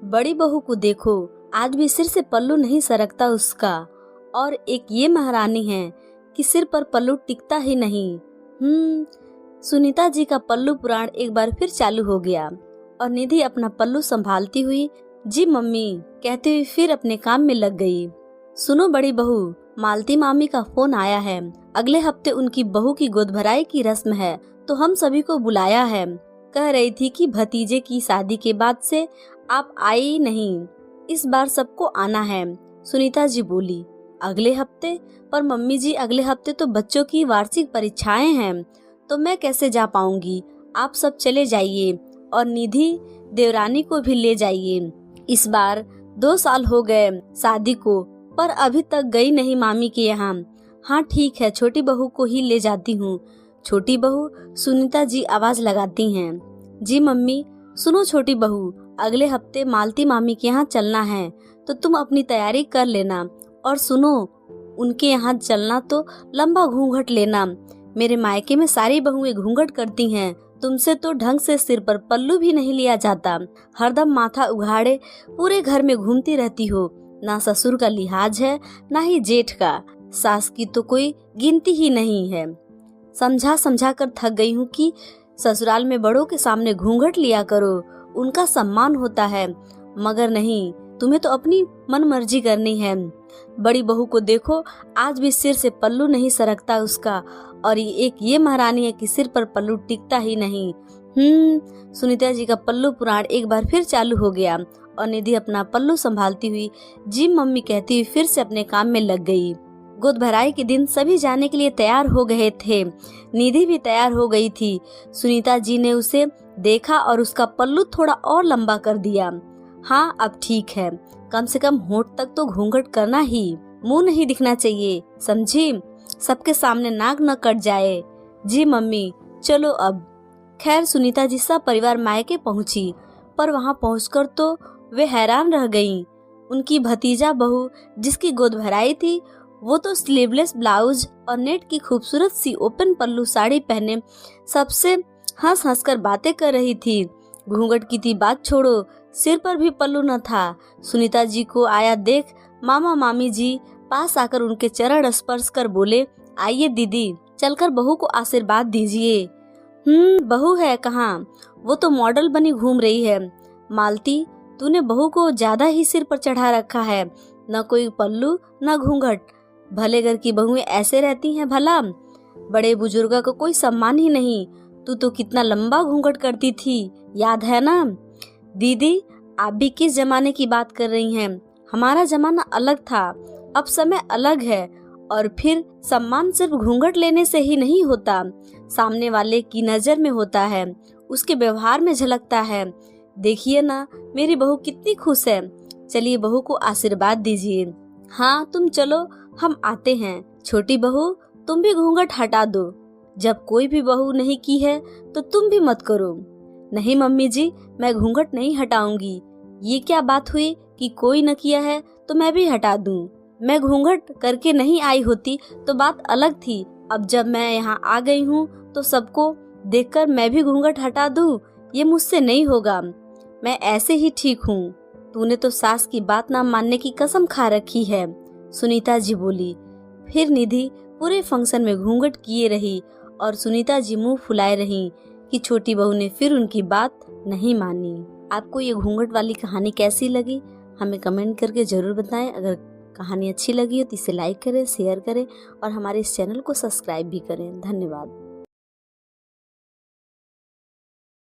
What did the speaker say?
बड़ी बहू को देखो, आज भी सिर से पल्लू नहीं सरकता उसका। और एक ये महारानी है कि सिर पर पल्लू टिकता ही नहीं। सुनीता जी का पल्लू पुराण एक बार फिर चालू हो गया और निधि अपना पल्लू संभालती हुई जी मम्मी कहती हुई फिर अपने काम में लग गई। सुनो बड़ी बहू, मालती मामी का फोन आया है। अगले हफ्ते उनकी बहू की गोद भराई की रस्म है, तो हम सभी को बुलाया है। कह रही थी कि भतीजे की शादी के बाद से आप आई नहीं, इस बार सबको आना है। सुनीता जी बोली। अगले हफ्ते? पर मम्मी जी अगले हफ्ते तो बच्चों की वार्षिक परीक्षाएं हैं, तो मैं कैसे जा पाऊंगी। आप सब चले जाइए और निधि देवरानी को भी ले जाइए। इस बार 2 साल हो गए शादी को, पर अभी तक गई नहीं मामी के यहाँ। हाँ ठीक है, छोटी बहू को ही ले जाती हूँ। छोटी बहू? सुनीता जी आवाज लगाती हैं। जी मम्मी। सुनो छोटी बहू, अगले हफ्ते मालती मामी के यहाँ चलना है, तो तुम अपनी तैयारी कर लेना। और सुनो, उनके यहाँ चलना तो लंबा घूंघट लेना। मेरे मायके में सारी बहुएं घूंघट करती हैं, तुमसे तो ढंग से सिर पर पल्लू भी नहीं लिया जाता। हरदम माथा उघाड़े पूरे घर में घूमती रहती हो। ना ससुर का लिहाज है, ना ही जेठ का। सास की तो कोई गिनती ही नहीं है। समझा समझा कर थक गई हूँ कि ससुराल में बड़ों के सामने घूंघट लिया करो, उनका सम्मान होता है। मगर नहीं, तुम्हें तो अपनी मन मर्जी करनी है। बड़ी बहू को देखो, आज भी सिर से पल्लू नहीं सरकता उसका। और एक ये महारानी है कि सिर पर पल्लू टिकता ही नहीं। सुनीता जी का पल्लू पुराण एक बार फिर चालू हो गया और निधि अपना पल्लू संभालती हुई जी मम्मी कहती हुई फिर से अपने काम में लग गई। गोद भराई के दिन सभी जाने के लिए तैयार हो गए थे। निधि भी तैयार हो गई थी। सुनीता जी ने उसे देखा और उसका पल्लू थोड़ा और लंबा कर दिया। हाँ अब ठीक है, कम से कम होंठ तक तो घूंघट करना ही, मुंह नहीं दिखना चाहिए, समझी। सबके सामने नाक न कट जाए। जी मम्मी, चलो अब। खैर सुनीता जी सब परिवार मायके पहुंची, पर वहां पहुंचकर तो वे हैरान रह गईं। उनकी भतीजा बहू जिसकी गोद भराई थी, वो तो स्लीवलेस ब्लाउज और नेट की खूबसूरत सी ओपन पल्लू साड़ी पहने सबसे हंस हंस कर बातें कर रही थी। घूंघट की थी बात छोड़ो, सिर पर भी पल्लू न था। सुनीता जी को आया देख मामा मामी जी पास आकर उनके चरण स्पर्श कर बोले, आइए दीदी, चलकर बहू को आशीर्वाद दीजिए। बहू है कहाँ? वो तो मॉडल बनी घूम रही है। मालती, तूने बहू को ज्यादा ही सिर पर चढ़ा रखा है, न कोई पल्लू न घूंघट। भले घर की बहुएं ऐसे रहती हैं भला, बड़े बुजुर्गों को कोई सम्मान ही नहीं। तू तो कितना लंबा घूंघट करती थी, याद है ना? दीदी, आप भी किस जमाने की बात कर रही हैं? हमारा जमाना अलग था, अब समय अलग है। और फिर सम्मान सिर्फ घूंघट लेने से ही नहीं होता, सामने वाले की नजर में होता है, उसके व्यवहार में झलकता है। देखिए ना, मेरी बहू कितनी खुश है। चलिए बहू को आशीर्वाद दीजिए। हाँ तुम चलो, हम आते हैं। छोटी बहू, तुम भी घूंघट हटा दो। जब कोई भी बहू नहीं की है तो तुम भी मत करो। नहीं मम्मी जी, मैं घूंघट नहीं हटाऊंगी। ये क्या बात हुई कि कोई न किया है तो मैं भी हटा दूं? मैं घूंघट करके नहीं आई होती तो बात अलग थी। अब जब मैं यहाँ आ गई हूँ तो सबको देखकर मैं भी घूंघट हटा दूं? ये मुझसे नहीं होगा। मैं ऐसे ही ठीक हूँ। तूने तो सास की बात ना मानने की कसम खा रखी है, सुनीता जी बोली। फिर निधि पूरे फंक्शन में घूंघट किए रही और सुनीता जी मुंह फुलाए रही कि छोटी बहू ने फिर उनकी बात नहीं मानी। आपको ये घूंघट वाली कहानी कैसी लगी, हमें कमेंट करके जरूर बताएं। अगर कहानी अच्छी लगी हो तो इसे लाइक करें, शेयर करें और हमारे इस चैनल को सब्सक्राइब भी करें। धन्यवाद।